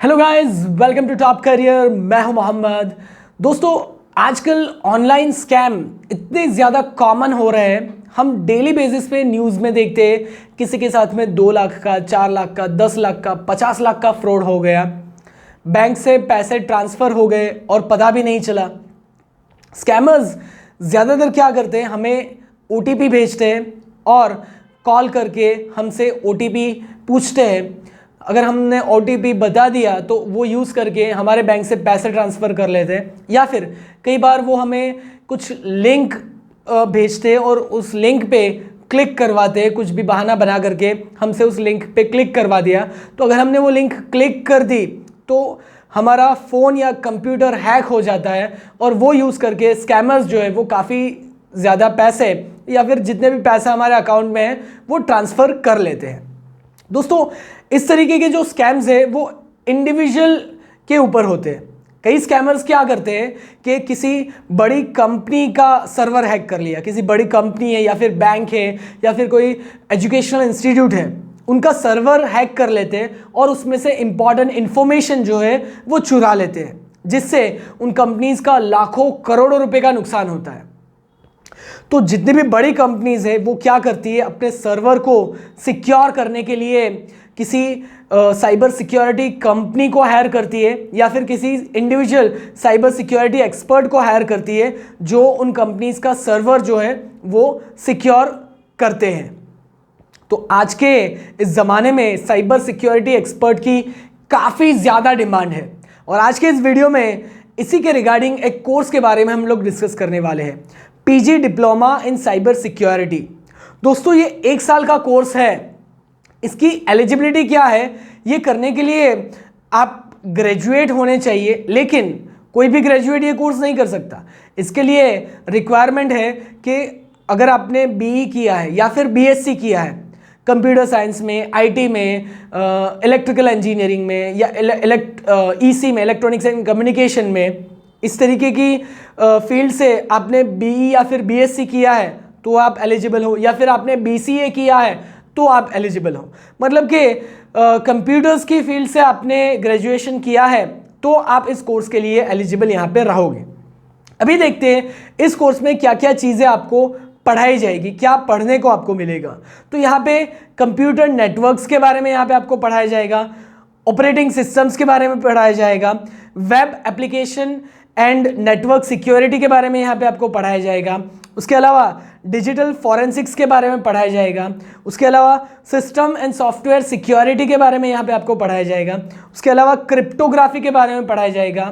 Hello guys, welcome to Top Career. मैं हूं मोहम्मद। दोस्तों, आजकल ऑनलाइन स्कैम इतने ज़्यादा कॉमन हो रहे हैं, हम डेली बेसिस पे न्यूज़ में देखते हैं किसी के साथ में 2 लाख का, 4 लाख का, 10 लाख का, 50 लाख का फ्रॉड हो गया, बैंक से पैसे ट्रांसफ़र हो गए और पता भी नहीं चला। स्कैमर्स ज़्यादातर क्या करते हैं, हमें OTP भेजते हैं और कॉल करके हमसे OTP पूछते हैं। अगर हमने OTP बता दिया तो वो यूज़ करके हमारे बैंक से पैसे ट्रांसफ़र कर लेते हैं, या फिर कई बार वो हमें कुछ लिंक भेजते हैं और उस लिंक पे क्लिक करवाते हैं, कुछ भी बहाना बना करके हमसे उस लिंक पे क्लिक करवा दिया। तो अगर हमने वो लिंक क्लिक कर दी तो हमारा फ़ोन या कंप्यूटर हैक हो जाता है और वो यूज़ करके स्कैमर्स जो है वो काफ़ी ज़्यादा पैसे या फिर जितने भी पैसा हमारे अकाउंट में है वो ट्रांसफ़र कर लेते हैं। दोस्तों, इस तरीके के जो स्कैम्स है वो इंडिविजुअल के ऊपर होते हैं। कई स्कैमर्स क्या करते हैं कि किसी बड़ी कंपनी का सर्वर हैक कर लिया, किसी बड़ी कंपनी है या फिर बैंक है या फिर कोई एजुकेशनल इंस्टीट्यूट है, उनका सर्वर हैक कर लेते हैं और उसमें से इंपॉर्टेंट इन्फॉर्मेशन जो है वो चुरा लेते हैं, जिससे उन कंपनीज का लाखों करोड़ों रुपए का नुकसान होता है। तो जितनी भी बड़ी कंपनीज है वो क्या करती है, अपने सर्वर को सिक्योर करने के लिए किसी साइबर सिक्योरिटी कंपनी को हायर करती है या फिर किसी इंडिविजुअल साइबर सिक्योरिटी एक्सपर्ट को हायर करती है जो उन कंपनीज का सर्वर जो है वो सिक्योर करते हैं। तो आज के इस ज़माने में साइबर सिक्योरिटी एक्सपर्ट की काफ़ी ज़्यादा डिमांड है और आज के इस वीडियो में इसी के रिगार्डिंग एक कोर्स के बारे में हम लोग डिस्कस करने वाले हैं, PG diploma in cyber security. दोस्तों, ये 1 साल का कोर्स है। इसकी एलिजिबिलिटी क्या है, ये करने के लिए आप ग्रेजुएट होने चाहिए, लेकिन कोई भी ग्रेजुएट ये कोर्स नहीं कर सकता। इसके लिए रिक्वायरमेंट है कि अगर आपने BE किया है या फिर BSc किया है कंप्यूटर साइंस में, IT में, इलेक्ट्रिकल इंजीनियरिंग में या EC में, इलेक्ट्रॉनिक्स एंड कम्युनिकेशन में, इस तरीके की फील्ड से आपने BE या फिर BSc किया है तो आप एलिजिबल हो, या फिर आपने BCA किया है तो आप एलिजिबल हो। मतलब कि कंप्यूटर्स की फील्ड से आपने ग्रेजुएशन किया है तो आप इस कोर्स के लिए एलिजिबल यहाँ पे रहोगे। अभी देखते हैं इस कोर्स में क्या क्या चीज़ें आपको पढ़ाई जाएगी, क्या पढ़ने को आपको मिलेगा। तो यहाँ पे कंप्यूटर नेटवर्क्स के बारे में यहाँ पे आपको पढ़ाया जाएगा, ऑपरेटिंग सिस्टम्स के बारे में पढ़ाया जाएगा, web application and network security के बारे में यहाँ पे आपको पढ़ाया जाएगा। उसके अलावा डिजिटल फॉरेंसिक्स के बारे में पढ़ाया जाएगा। उसके अलावा सिस्टम एंड सॉफ्टवेयर सिक्योरिटी के बारे में यहाँ पे आपको पढ़ाया जाएगा। उसके अलावा क्रिप्टोग्राफी के बारे में पढ़ाया जाएगा,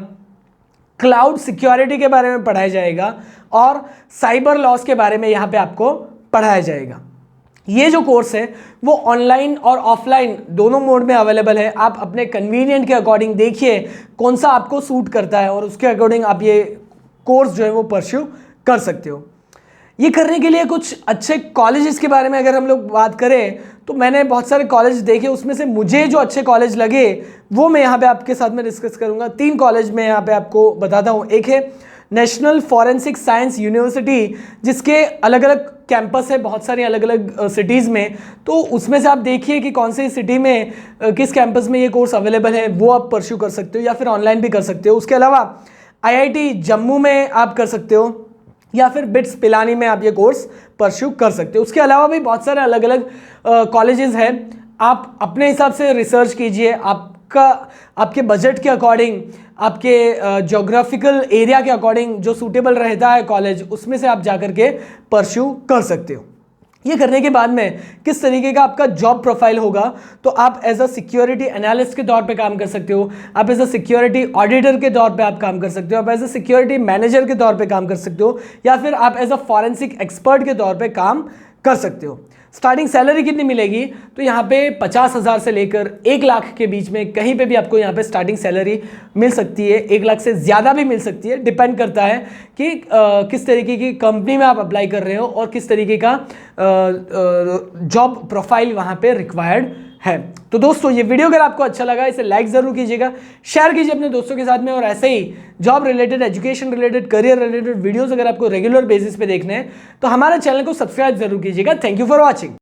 क्लाउड सिक्योरिटी के बारे में पढ़ाया जाएगा और साइबर लॉस के बारे में यहाँ पे आपको पढ़ाया जाएगा। ये जो कोर्स है वो ऑनलाइन और ऑफलाइन दोनों मोड में अवेलेबल है। आप अपने कन्वीनियंट के अकॉर्डिंग देखिए कौन सा आपको सूट करता है और उसके अकॉर्डिंग आप ये कोर्स जो है वो परस्यू कर सकते हो। ये करने के लिए कुछ अच्छे कॉलेजेस के बारे में अगर हम लोग बात करें तो मैंने बहुत सारे कॉलेज देखे, उसमें से मुझे जो अच्छे कॉलेज लगे वो मैं यहाँ पे आपके साथ में डिस्कस करूँगा। 3 कॉलेज मैं यहाँ पे आपको बताता हूँ। एक है नेशनल फॉरेंसिक साइंस यूनिवर्सिटी, जिसके अलग अलग कैंपस है बहुत सारी अलग अलग सिटीज़ में। तो उसमें से आप देखिए कि कौन सी सिटी में किस कैंपस में ये कोर्स अवेलेबल है, वो आप परस्यू कर सकते हो या फिर ऑनलाइन भी कर सकते हो। उसके अलावा IIT जम्मू में आप कर सकते हो या फिर बिट्स पिलानी में आप ये कोर्स परस्यू कर सकते हो। उसके अलावा भी बहुत सारे अलग अलग कॉलेजेस हैं। आप अपने हिसाब से रिसर्च कीजिए, आपके बजट के अकॉर्डिंग, आपके ज्योग्राफिकल एरिया के अकॉर्डिंग जो सूटेबल रहता है कॉलेज, उसमें से आप जाकर के परस्यू कर सकते हो। ये करने के बाद में किस तरीके का आपका जॉब प्रोफाइल होगा, तो आप एज अ सिक्योरिटी एनालिस्ट के तौर पे काम कर सकते हो, आप एज अ सिक्योरिटी ऑडिटर के तौर पे आप काम कर सकते हो, आप एज अ सिक्योरिटी मैनेजर के तौर पे काम कर सकते हो, या फिर आप एज अ फॉरेंसिक एक्सपर्ट के तौर पे काम कर सकते हो। स्टार्टिंग सैलरी कितनी मिलेगी, तो यहाँ पे 50,000 से लेकर 1 लाख के बीच में कहीं पे भी आपको यहाँ पे स्टार्टिंग सैलरी मिल सकती है। 1 लाख से ज़्यादा भी मिल सकती है, डिपेंड करता है कि किस तरीके की कंपनी में आप अप्लाई कर रहे हो और किस तरीके का जॉब प्रोफाइल वहाँ पे रिक्वायर्ड है। तो दोस्तों, ये वीडियो अगर आपको अच्छा लगा इसे लाइक ज़रूर कीजिएगा, शेयर कीजिए अपने दोस्तों के साथ में, और ऐसे ही job related, education related, career related videos अगर आपको रेगुलर बेसिस पे देखने हैं तो हमारे चैनल को सब्सक्राइब जरूर कीजिएगा। Thank you for watching.